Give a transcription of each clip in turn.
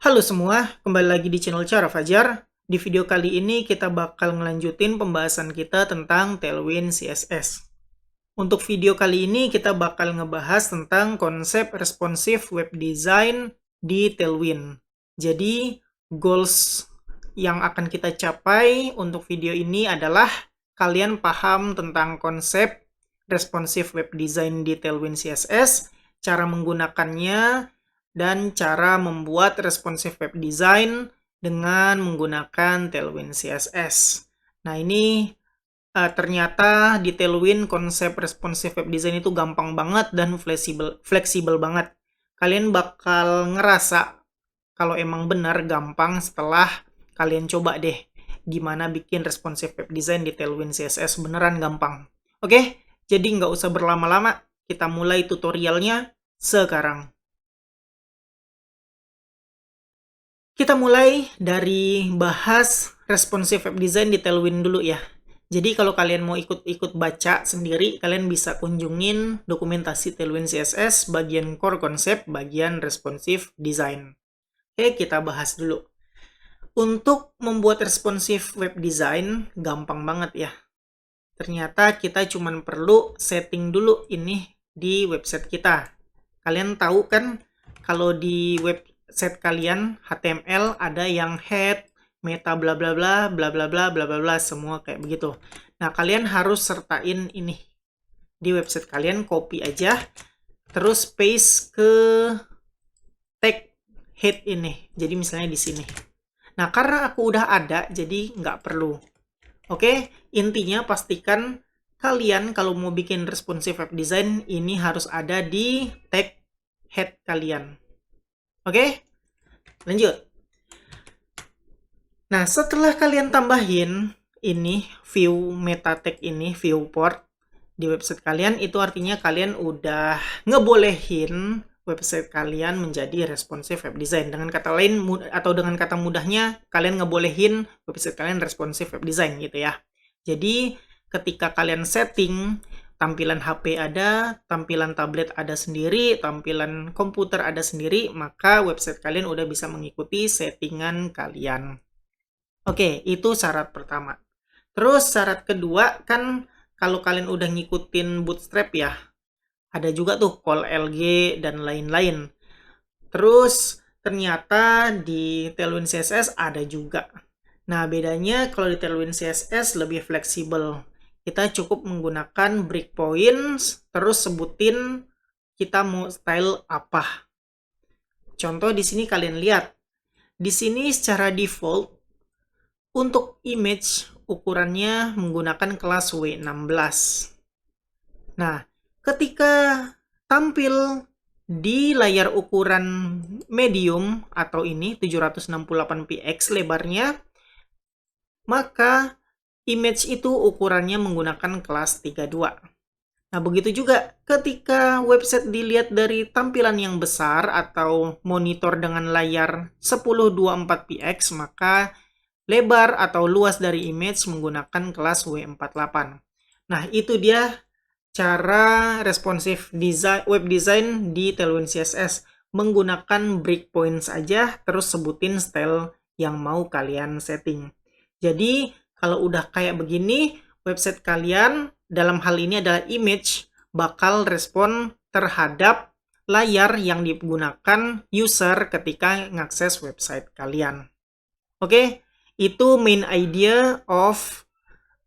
Halo semua, kembali lagi di channel Cara Fajar. Di video kali ini kita bakal ngelanjutin pembahasan kita tentang Tailwind CSS. Untuk video kali ini kita bakal ngebahas tentang konsep responsive web design di Tailwind. Jadi, goals yang akan kita capai untuk video ini adalah kalian paham tentang konsep responsive web design di Tailwind CSS, cara menggunakannya, dan cara membuat responsive web design dengan menggunakan Tailwind CSS. Nah, ini ternyata di Tailwind konsep responsive web design itu gampang banget dan fleksibel banget. Kalian bakal ngerasa kalau emang benar gampang setelah kalian coba deh gimana bikin responsive web design di Tailwind CSS. Beneran gampang. Oke, jadi nggak usah berlama-lama, kita mulai tutorialnya sekarang. Kita mulai dari bahas responsive web design di Tailwind dulu ya. Jadi kalau kalian mau ikut-ikut baca sendiri, kalian bisa kunjungin dokumentasi Tailwind CSS bagian core concept, bagian responsive design. Oke, kita bahas dulu. Untuk membuat responsive web design, gampang banget ya. Ternyata kita cuma perlu setting dulu ini di website kita. Kalian tahu kan, kalau di website kalian HTML ada yang head, meta bla bla bla bla bla bla bla bla bla, semua kayak begitu. Nah, kalian harus sertain ini di website kalian, copy aja, terus paste ke tag head ini. Jadi misalnya di sini. Nah, karena aku udah ada, jadi nggak perlu. Oke, intinya pastikan kalian kalau mau bikin responsive web design, ini harus ada di tag head kalian. Oke, lanjut. Nah, setelah kalian tambahin ini view meta tag ini, viewport di website kalian, itu artinya kalian udah ngebolehin website kalian menjadi responsive web design. Dengan kata lain, atau dengan kata mudahnya, kalian ngebolehin website kalian responsive web design gitu ya. Jadi, ketika kalian setting, tampilan HP ada, tampilan tablet ada sendiri, tampilan komputer ada sendiri, maka website kalian udah bisa mengikuti settingan kalian. Oke, itu syarat pertama. Terus syarat kedua kan kalau kalian udah ngikutin Bootstrap ya, ada juga tuh call LG dan lain-lain. Terus ternyata di Tailwind CSS ada juga. Nah, bedanya kalau di Tailwind CSS lebih fleksibel. Kita cukup menggunakan breakpoints, terus sebutin kita mau style apa. Contoh di sini kalian lihat. Di sini secara default untuk image ukurannya menggunakan kelas W16. Nah, ketika tampil di layar ukuran medium atau ini 768px lebarnya, maka image itu ukurannya menggunakan kelas 32. Nah, begitu juga ketika website dilihat dari tampilan yang besar atau monitor dengan layar 1024px, maka lebar atau luas dari image menggunakan kelas W48. Nah, itu dia cara responsive design, web design di Tailwind CSS. Menggunakan breakpoints aja, terus sebutin style yang mau kalian setting. Jadi, kalau udah kayak begini, website kalian, dalam hal ini adalah image, bakal respon terhadap layar yang digunakan user ketika ngakses website kalian. Oke, itu main idea of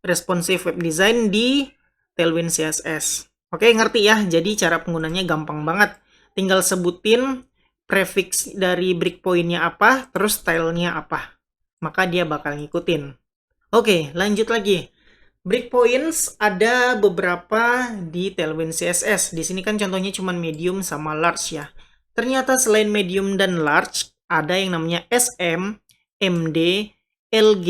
responsive web design di Tailwind CSS. Oke, ngerti ya? Jadi cara penggunanya gampang banget. Tinggal sebutin prefix dari breakpoint-nya apa, terus style-nya apa. Maka dia bakal ngikutin. Oke, lanjut lagi. Breakpoints ada beberapa di Tailwind CSS. Di sini kan contohnya cuma medium sama large ya. Ternyata selain medium dan large, ada yang namanya SM, MD, LG,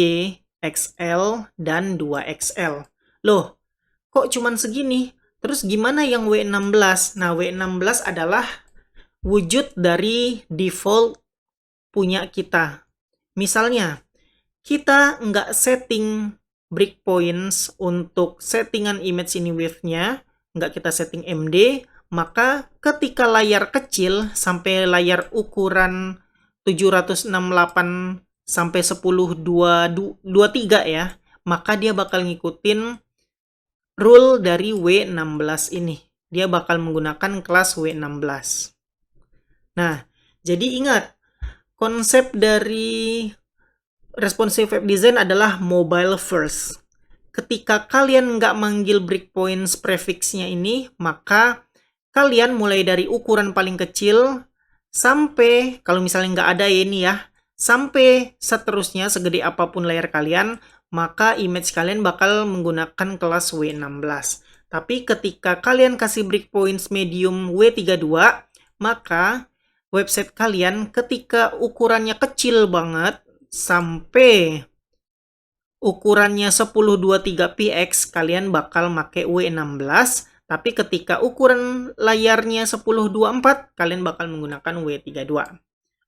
XL, dan 2XL. Loh, kok cuman segini? Terus gimana yang W16? Nah, W16 adalah wujud dari default punya kita. Misalnya, kita nggak setting breakpoints untuk settingan image ini width-nya, nggak kita setting MD, maka ketika layar kecil sampai layar ukuran 768 sampai 10.223 ya, maka dia bakal ngikutin rule dari W16 ini. Dia bakal menggunakan kelas W16. Nah, jadi ingat, konsep dari responsive web design adalah mobile first. Ketika kalian nggak manggil breakpoints prefixnya ini, maka kalian mulai dari ukuran paling kecil sampai, kalau misalnya nggak ada ya ini ya, sampai seterusnya segede apapun layar kalian, maka image kalian bakal menggunakan kelas W16. Tapi ketika kalian kasih breakpoints medium W32, maka website kalian ketika ukurannya kecil banget, sampai ukurannya 1023px, kalian bakal pakai W16. Tapi ketika ukuran layarnya 1024, kalian bakal menggunakan W32.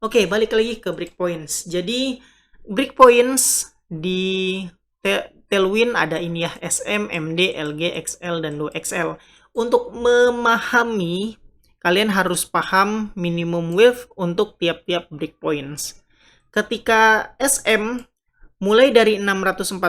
Oke, balik lagi ke breakpoints. Jadi, breakpoints di Tailwind ada ini ya, SM, MD, LG, XL, dan 2XL. Untuk memahami, kalian harus paham minimum width untuk tiap-tiap breakpoints. Ketika SM, mulai dari 640.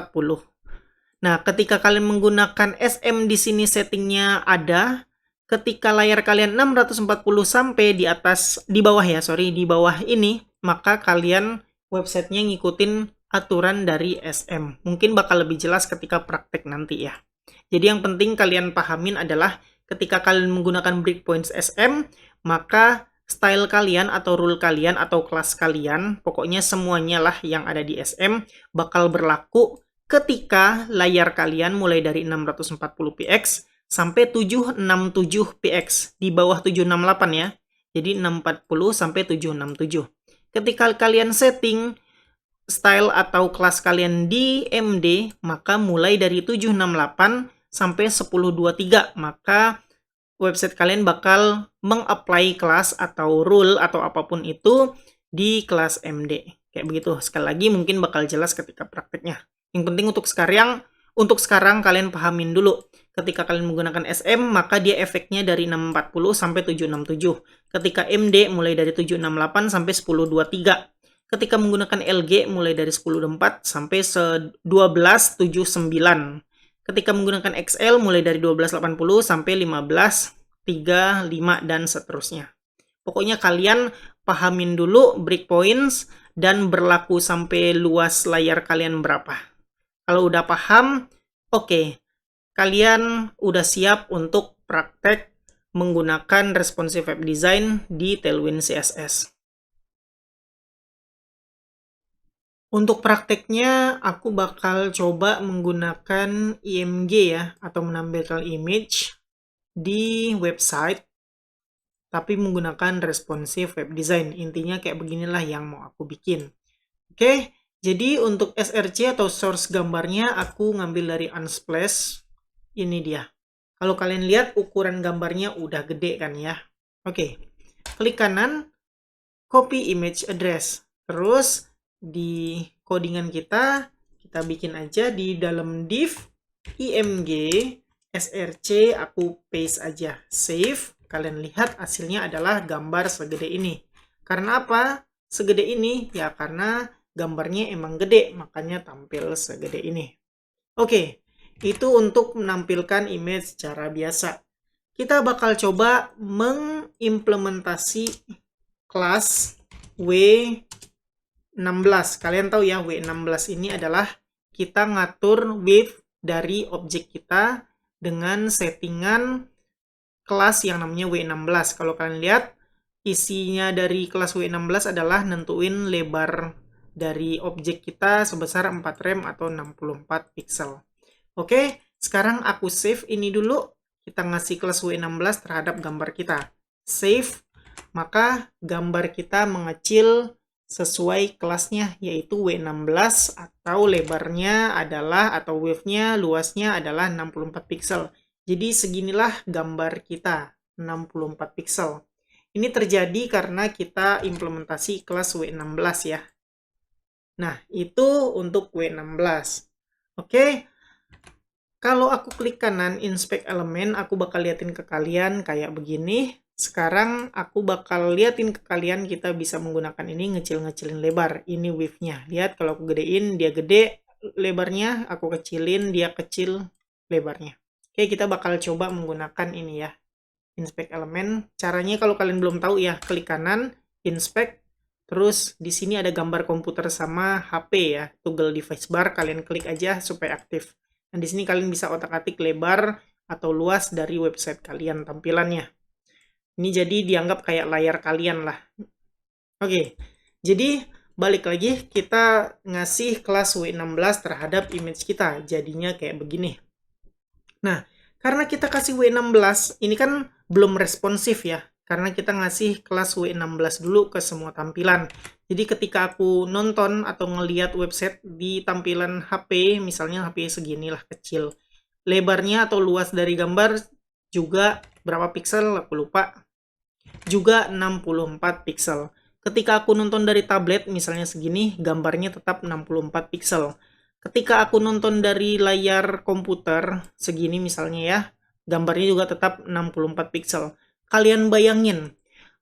Nah, ketika kalian menggunakan SM di sini settingnya ada, ketika layar kalian 640 sampai di atas, di bawah ya, sorry, di bawah ini, maka kalian websitenya ngikutin aturan dari SM. Mungkin bakal lebih jelas ketika praktek nanti ya. Jadi yang penting kalian pahamin adalah ketika kalian menggunakan breakpoints SM, maka style kalian atau rule kalian atau kelas kalian, pokoknya semuanya lah yang ada di SM bakal berlaku ketika layar kalian mulai dari 640px sampai 767px, di bawah 768 ya. Jadi 640 sampai 767. Ketika kalian setting style atau kelas kalian di MD, maka mulai dari 768 sampai 1023, maka website kalian bakal meng-apply kelas atau rule atau apapun itu di kelas MD. Kayak begitu. Sekali lagi mungkin bakal jelas ketika prakteknya. Yang penting untuk sekarang kalian pahamin dulu. Ketika kalian menggunakan SM, maka dia efeknya dari 640 sampai 767. Ketika MD mulai dari 768 sampai 1023. Ketika menggunakan LG mulai dari 1024 sampai 1279. Ketika menggunakan XL mulai dari 1280 sampai 1535 dan seterusnya. Pokoknya kalian pahamin dulu breakpoints dan berlaku sampai luas layar kalian berapa. Kalau udah paham, oke. Kalian udah siap untuk praktek menggunakan responsive web design di Tailwind CSS. Untuk prakteknya, aku bakal coba menggunakan IMG ya, atau menampilkan image di website, tapi menggunakan responsive web design. Intinya kayak beginilah yang mau aku bikin. Oke, jadi untuk SRC atau source gambarnya, aku ngambil dari Unsplash. Ini dia. Kalau kalian lihat, ukuran gambarnya udah gede kan ya. Oke, klik kanan, copy image address. Terus, di codingan kita bikin aja di dalam div img src, aku paste aja, save. Kalian lihat hasilnya adalah gambar segede ini. Karena apa segede ini? Ya karena gambarnya emang gede, makanya tampil segede ini. Oke, itu untuk menampilkan image secara biasa. Kita bakal coba mengimplementasi kelas W16. Kalian tahu ya, W16 ini adalah kita ngatur width dari objek kita dengan settingan kelas yang namanya W16. Kalau kalian lihat, isinya dari kelas W16 adalah nentuin lebar dari objek kita sebesar 4 rem atau 64 pixel. Oke, sekarang aku save ini dulu. Kita ngasih kelas W16 terhadap gambar kita. Save, maka gambar kita mengecil sesuai kelasnya, yaitu W16 atau lebarnya adalah, atau width-nya, luasnya adalah 64 pixel. Jadi seginilah gambar kita, 64 pixel. Ini terjadi karena kita implementasi kelas W16 ya. Nah, itu untuk W16. Oke, kalau aku klik kanan, inspect elemen, aku bakal liatin ke kalian kayak begini. Sekarang aku bakal liatin ke kalian kita bisa menggunakan ini ngecil-ngecilin lebar. Ini width-nya. Lihat kalau aku gedein dia gede lebarnya, aku kecilin dia kecil lebarnya. Oke, kita bakal coba menggunakan ini ya. Inspect elemen. Caranya kalau kalian belum tahu ya, klik kanan, inspect, terus di sini ada gambar komputer sama HP ya, toggle device bar, kalian klik aja supaya aktif. Dan di sini kalian bisa otak-atik lebar atau luas dari website kalian tampilannya. Ini jadi dianggap kayak layar kalian lah. Oke, jadi balik lagi kita ngasih kelas W16 terhadap image kita. Jadinya kayak begini. Nah, karena kita kasih W16, ini kan belum responsif ya. Karena kita ngasih kelas W16 dulu ke semua tampilan. Jadi ketika aku nonton atau ngeliat website di tampilan HP, misalnya HP seginilah kecil. Lebarnya atau luas dari gambar juga berapa pixel, aku lupa. Juga 64 pixel. Ketika aku nonton dari tablet, misalnya segini, gambarnya tetap 64 pixel. Ketika aku nonton dari layar komputer, segini misalnya ya, gambarnya juga tetap 64 pixel. Kalian bayangin,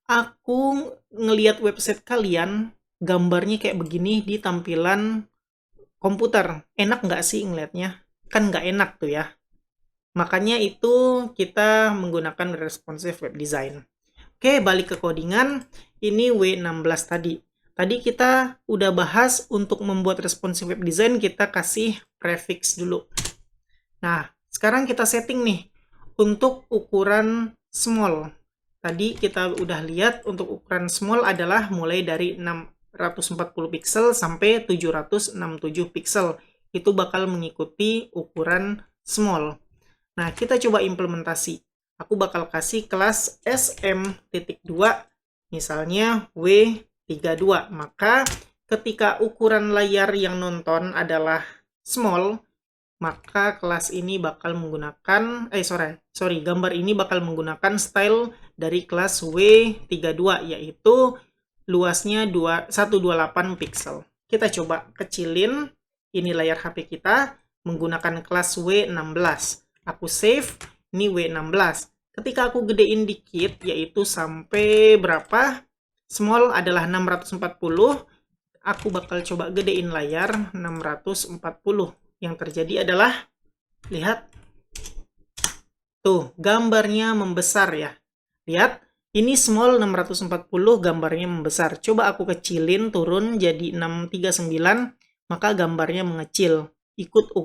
aku ngelihat website kalian, gambarnya kayak begini di tampilan komputer. Enak nggak sih ngelihatnya? Kan nggak enak tuh ya. Makanya itu kita menggunakan responsive web design. Oke, balik ke codingan. Ini W16 tadi. Tadi kita udah bahas untuk membuat responsive web design, kita kasih prefix dulu. Nah, sekarang kita setting nih untuk ukuran small. Tadi kita udah lihat untuk ukuran small adalah mulai dari 640 pixel sampai 767 pixel. Itu bakal mengikuti ukuran small. Nah, kita coba implementasi. Aku bakal kasih kelas SM.2, misalnya W32. Maka ketika ukuran layar yang nonton adalah small, maka kelas ini bakal menggunakan, gambar ini bakal menggunakan style dari kelas W32, yaitu luasnya 128 pixel. Kita coba kecilin, ini layar HP kita, menggunakan kelas W16. Aku save, ini W16. Ketika aku gedein dikit, yaitu sampai berapa? Small adalah 640. Aku bakal coba gedein layar 640. Yang terjadi adalah, lihat. Tuh, gambarnya membesar ya. Lihat, ini small 640, gambarnya membesar. Coba aku kecilin, turun jadi 639, maka gambarnya mengecil. Ikut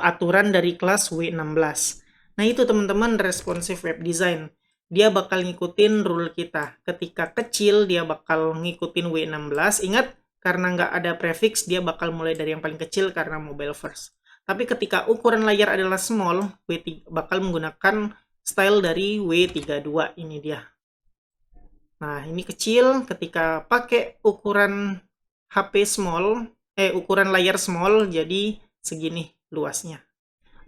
aturan dari kelas W16. Nah itu teman-teman responsive web design. Dia bakal ngikutin rule kita. Ketika kecil dia bakal ngikutin W16. Ingat, karena nggak ada prefix, dia bakal mulai dari yang paling kecil karena mobile first. Tapi ketika ukuran layar adalah small, W3 bakal menggunakan style dari W32. Ini dia. Nah ini kecil, ketika pakai ukuran HP small, ukuran layar small, jadi segini luasnya.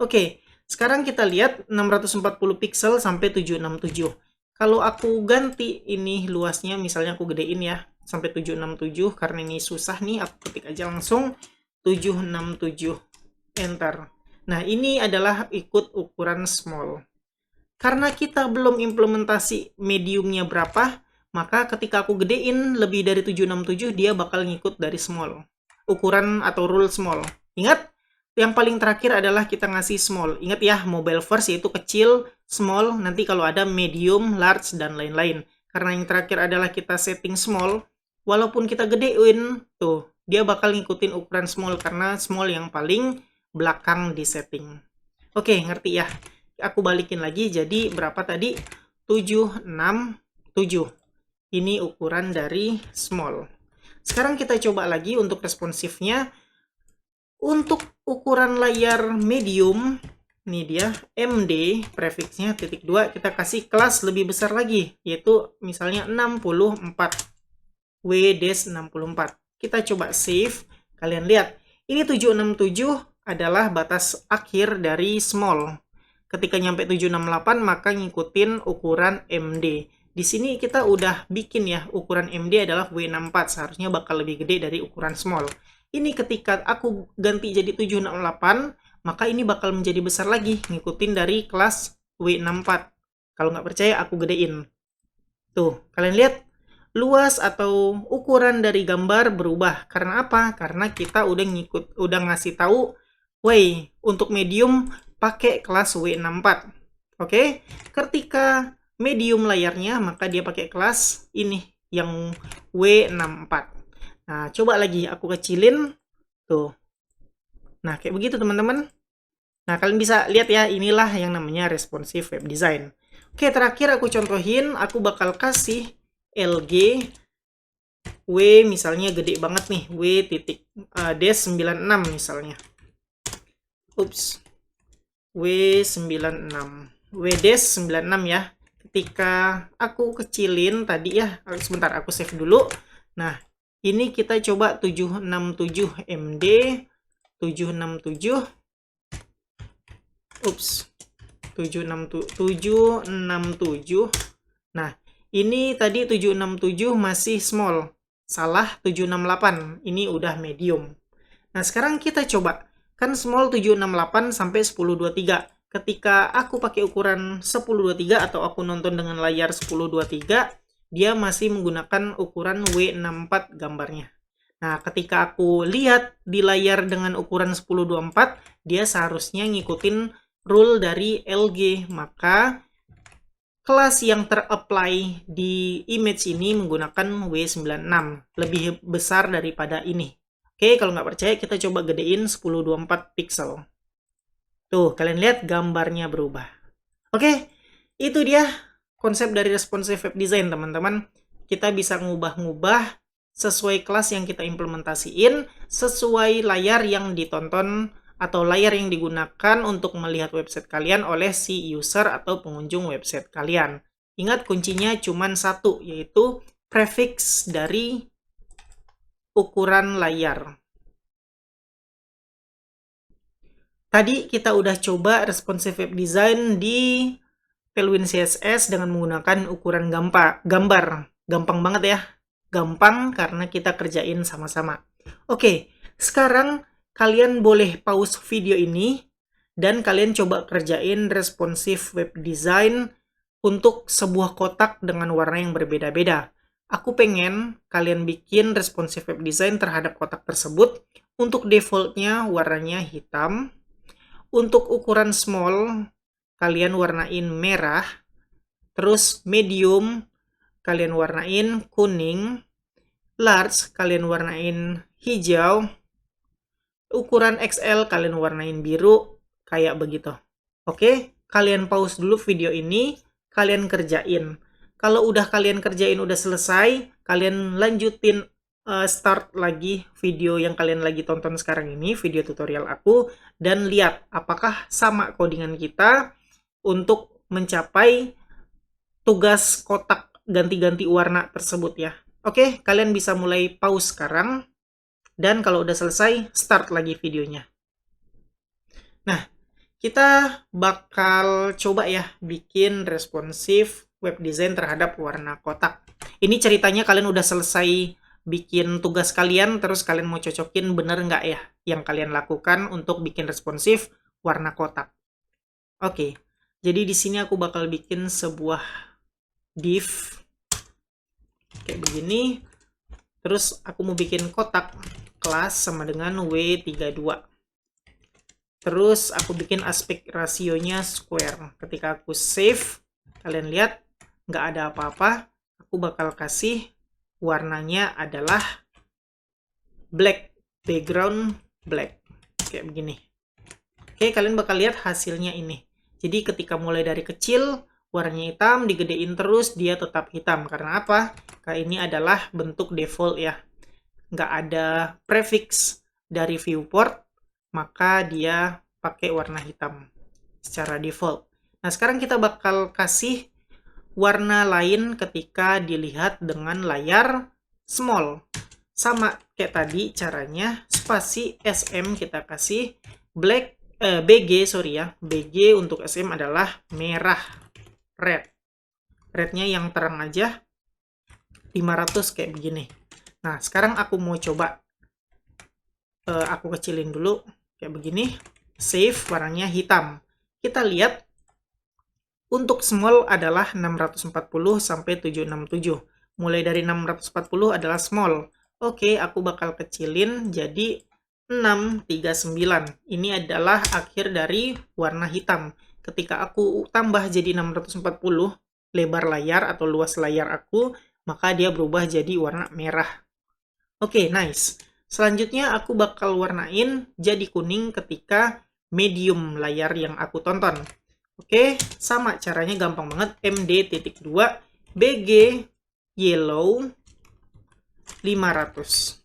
Oke. Sekarang kita lihat 640 pixel sampai 767. Kalau aku ganti ini luasnya, misalnya aku gedein ya, sampai 767, karena ini susah nih, aku ketik aja langsung 767, enter. Nah, ini adalah ikut ukuran small. Karena kita belum implementasi mediumnya berapa, maka ketika aku gedein lebih dari 767, dia bakal ngikut dari small. Ukuran atau rule small. Ingat? Yang paling terakhir adalah kita ngasih small. Ingat ya, mobile first yaitu kecil, small, nanti kalau ada medium, large, dan lain-lain. Karena yang terakhir adalah kita setting small, walaupun kita gedein, tuh, dia bakal ngikutin ukuran small karena small yang paling belakang di setting. Oke, ngerti ya? Aku balikin lagi, jadi berapa tadi? 767. Ini ukuran dari small. Sekarang kita coba lagi untuk responsifnya. Untuk ukuran layar medium, ini dia, MD, prefixnya .2, kita kasih kelas lebih besar lagi, yaitu misalnya 64, W-64. Kita coba save, kalian lihat, ini 767 adalah batas akhir dari small. Ketika nyampe 768, maka ngikutin ukuran MD. Di sini kita udah bikin ya, ukuran MD adalah W64, seharusnya bakal lebih gede dari ukuran small. Ini ketika aku ganti jadi 768, maka ini bakal menjadi besar lagi, ngikutin dari kelas W64. Kalau nggak percaya, aku gedein. Tuh, kalian lihat luas atau ukuran dari gambar berubah. Karena apa? Karena kita udah ngasih tahu, "Wey, untuk medium pakai kelas W64." Oke, ketika medium layarnya, maka dia pakai kelas ini yang W64. Nah, coba lagi aku kecilin. Tuh. Nah, kayak begitu teman-teman. Nah, kalian bisa lihat ya, inilah yang namanya responsive web design. Oke, terakhir aku contohin, aku bakal kasih LG W misalnya gede banget nih, W titik D96 misalnya. Ups. W96. WD96 ya. Ketika aku kecilin tadi ya, sebentar aku save dulu. Nah, ini kita coba 767 MD 767. Ups. 767. Nah, ini tadi 767 masih small. Salah 768. Ini udah medium. Nah, sekarang kita coba. Kan small 768 sampai 1023. Ketika aku pakai ukuran 1023 atau aku nonton dengan layar 1023, dia masih menggunakan ukuran W64 gambarnya. Nah, ketika aku lihat di layar dengan ukuran 1024, dia seharusnya ngikutin rule dari LG. Maka kelas yang ter-apply di image ini menggunakan W96, lebih besar daripada ini. Oke, kalau nggak percaya kita coba gedein 1024 pixel. Tuh, kalian lihat gambarnya berubah. Oke, itu dia konsep dari responsive web design, teman-teman. Kita bisa ngubah-ngubah sesuai kelas yang kita implementasiin, sesuai layar yang ditonton atau layar yang digunakan untuk melihat website kalian oleh si user atau pengunjung website kalian. Ingat, kuncinya cuma satu, yaitu prefix dari ukuran layar. Tadi kita udah coba responsive web design di Tailwind CSS dengan menggunakan ukuran gambar. Gampang banget ya. Gampang karena kita kerjain sama-sama. Oke, sekarang kalian boleh pause video ini dan kalian coba kerjain responsive web design untuk sebuah kotak dengan warna yang berbeda-beda. Aku pengen kalian bikin responsive web design terhadap kotak tersebut. Untuk defaultnya warnanya hitam. Untuk ukuran small, kalian warnain merah. Terus medium, kalian warnain kuning. Large, kalian warnain hijau. Ukuran XL, kalian warnain biru. Kayak begitu. Oke, kalian pause dulu video ini. Kalian kerjain. Kalau udah kalian kerjain, udah selesai, kalian lanjutin start lagi video yang kalian lagi tonton sekarang ini, video tutorial aku, dan lihat apakah sama codingan kita untuk mencapai tugas kotak ganti-ganti warna tersebut ya. Oke, kalian bisa mulai pause sekarang, dan kalau udah selesai, start lagi videonya. Nah, kita bakal coba ya bikin responsive web design terhadap warna kotak. Ini ceritanya kalian udah selesai bikin tugas kalian, terus kalian mau cocokin bener nggak ya yang kalian lakukan untuk bikin responsif warna kotak. Oke, jadi di sini aku bakal bikin sebuah div kayak begini. Terus aku mau bikin kotak kelas sama dengan W32. Terus aku bikin aspek rasionya square. Ketika aku save, kalian lihat nggak ada apa-apa. Aku bakal kasih warnanya adalah black, background black, kayak begini. Oke, kalian bakal lihat hasilnya ini. Jadi ketika mulai dari kecil, warnanya hitam, digedein terus, dia tetap hitam. Karena apa? Karena ini adalah bentuk default ya. Nggak ada prefix dari viewport, maka dia pakai warna hitam secara default. Nah, sekarang kita bakal kasih warna lain ketika dilihat dengan layar small. Sama kayak tadi caranya, spasi SM kita kasih black BG sorry ya. BG untuk SM adalah merah, red. Rednya yang terang aja 500 kayak begini. Nah, sekarang aku mau coba aku kecilin dulu kayak begini. Save, warnanya hitam. Kita lihat Untuk small adalah 640 sampai 767. Mulai dari 640 adalah small. Oke, aku bakal kecilin jadi 639. Ini adalah akhir dari warna hitam. Ketika aku tambah jadi 640, lebar layar atau luas layar aku, maka dia berubah jadi warna merah. Oke, nice. Selanjutnya aku bakal warnain jadi kuning ketika medium layar yang aku tonton. Oke, sama caranya gampang banget. MD.2 BG yellow 500.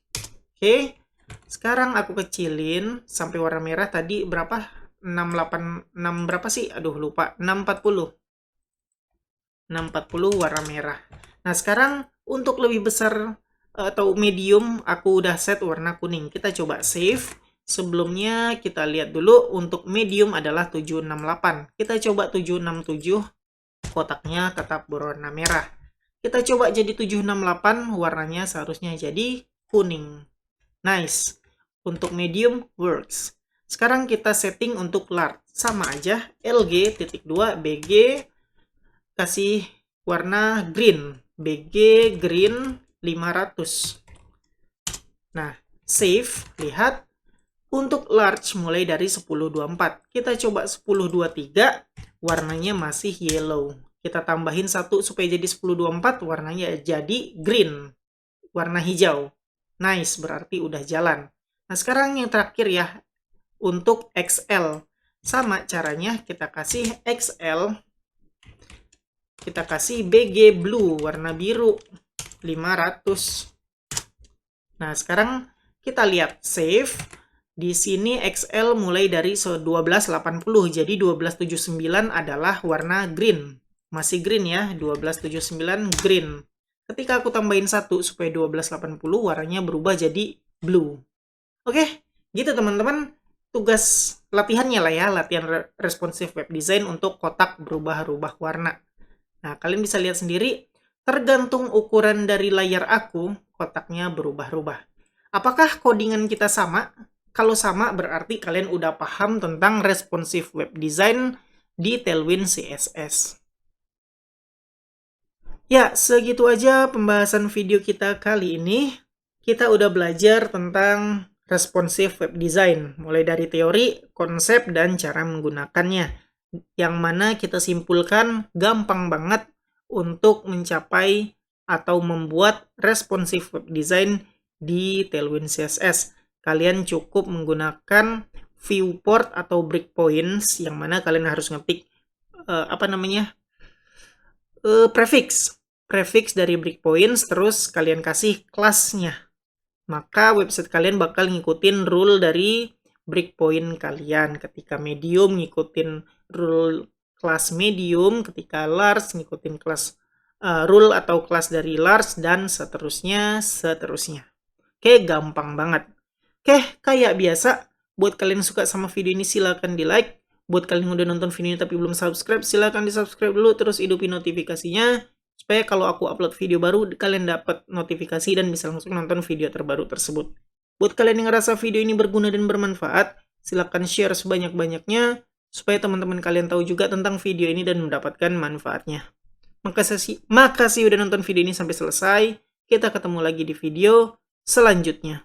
Oke, sekarang aku kecilin sampai warna merah tadi berapa? 686 berapa sih? Aduh, lupa. 640. 640 warna merah. Nah, sekarang untuk lebih besar atau medium, aku udah set warna kuning. Kita coba save. Sebelumnya kita lihat dulu untuk medium adalah 768. Kita coba 767, kotaknya tetap berwarna merah. Kita coba jadi 768, warnanya seharusnya jadi kuning. Nice. Untuk medium works. Sekarang kita setting untuk large. Sama aja, LG.2 BG kasih warna green. BG green 500. Nah, save, lihat. Untuk large mulai dari 1024. Kita coba 1023, warnanya masih yellow. Kita tambahin 1 supaya jadi 1024, warnanya jadi green. Warna hijau. Nice, berarti udah jalan. Nah, sekarang yang terakhir ya, untuk XL. Sama caranya, kita kasih XL. Kita kasih BG blue, warna biru. 500. Nah, sekarang kita lihat save. Di sini XL mulai dari 1280, jadi 1279 adalah warna green. Masih green ya, 1279 green. Ketika aku tambahin 1 supaya 1280, warnanya berubah jadi blue. Oke, gitu teman-teman. Tugas latihannya lah ya, latihan responsive web design untuk kotak berubah-ubah warna. Nah, kalian bisa lihat sendiri, tergantung ukuran dari layar aku, kotaknya berubah-ubah. Apakah codingan kita sama? Kalau sama, berarti kalian udah paham tentang responsive web design di Tailwind CSS. Ya, segitu aja pembahasan video kita kali ini. Kita udah belajar tentang responsive web design, mulai dari teori, konsep, dan cara menggunakannya. Yang mana kita simpulkan gampang banget untuk mencapai atau membuat responsive web design di Tailwind CSS. Kalian cukup menggunakan viewport atau breakpoints, yang mana kalian harus ngetik prefix dari breakpoints, terus kalian kasih kelasnya. Maka website kalian bakal ngikutin rule dari breakpoint kalian. Ketika medium ngikutin rule kelas medium, ketika large ngikutin kelas rule atau kelas dari large, dan seterusnya. Oke, gampang banget. Oke, kayak biasa, buat kalian yang suka sama video ini silahkan di like. Buat kalian yang udah nonton video ini tapi belum subscribe, silahkan di subscribe dulu, terus hidupin notifikasinya. Supaya kalau aku upload video baru, kalian dapat notifikasi dan bisa langsung nonton video terbaru tersebut. Buat kalian yang ngerasa video ini berguna dan bermanfaat, silahkan share sebanyak-banyaknya, supaya teman-teman kalian tahu juga tentang video ini dan mendapatkan manfaatnya. Makasih udah nonton video ini sampai selesai. Kita ketemu lagi di video selanjutnya.